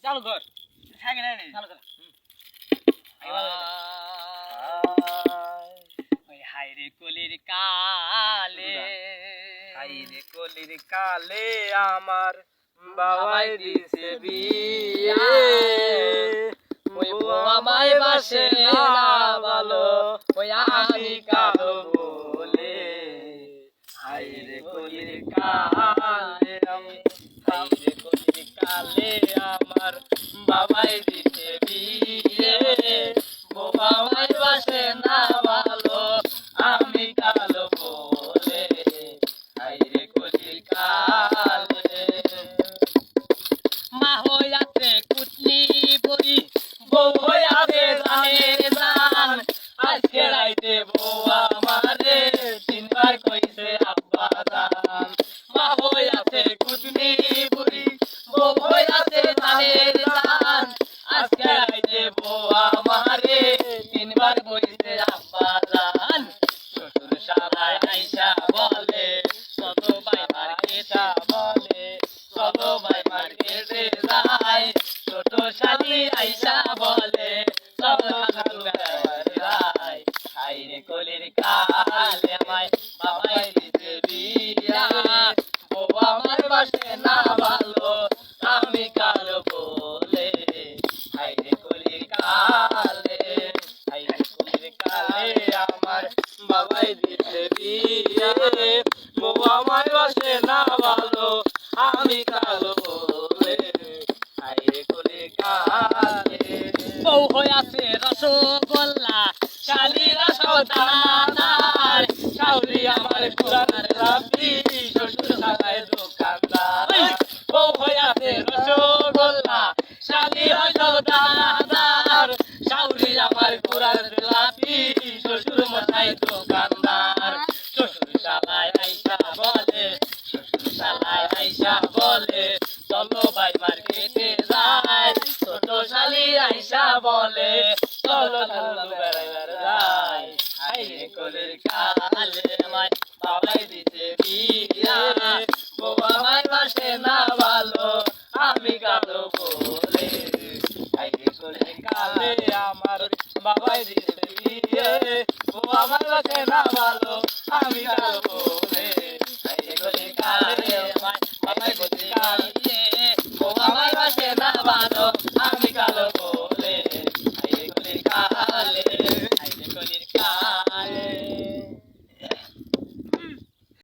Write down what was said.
চালু কর থাকে না নি চালু কর ওই হাইরে কলির কালে হাইরে কলির কালে আমার বাবাই দিছে বিয়ে ওই বউ আমায় বাসে না ভালো ওই আমি কালো বলে হাইরে কলির কালে হাইরে কলির কালে আমার বাবাই দিছে বিয়ে বউ আমায় বাসে না ভালো আমি কালো বলে হাইরে কলির কালে মা হইয়াছে কুটনি বই বউ হইয়াছে জানের জান আজকে রাইতে বউ আমারে তিনবার কইছে আব্বা জান মা হইয়াছে কুটনি বুড়ি বউ হইয়াছে জানের জান আজকে রাইতে বউ আমারে তিনবার কইছে আব্বা জান শ্বশুর শালায় আইসা বলে চলো ভাই মার্কেটে বলে চলো ভাই মার্কেটে যাই ছোট শালি আইসা বলে চলো খালু যাই হাইরে কলির কালে আমায় বাবাই দিছে বিয়া বউ আমার বাসে না ভালো আমি কালো বলে হাইরে কলির কালে হাইরে কলির কালে আমার বাবাই দিছে বিয়া বউ আমার বাসে না ভালো আমি কালো বলে হাইরে কলির কালে বউ হইয়াছে রসগোল্লা শালীরা সদানার শাউরি আমার কুরানের রাব্বি শ্বশুর শালায় দোকানদার বউ হইয়াছে রসগোল্লা শালীরা সদানার শাউরি আমার কুরানের রাব্বি শ্বশুর মশাই দোকানদার শ্বশুর শালায় আইসা বলে শ্বশুর শালায় আইসা বলে চলো ভাই মার্কেটে যাই ছোট শালি আইসা বলে চলো চলো বেড়াইবার যাই হাইরে কলির কালে আমায় বাবাই দিছে বিয়া বউ আমার বাসে না ভালো আমি কালো বলে হাইরে কলির কালে আমার বাবাই দিছে বিয়ে বউ আমার বাসে না ভালো আমি কালো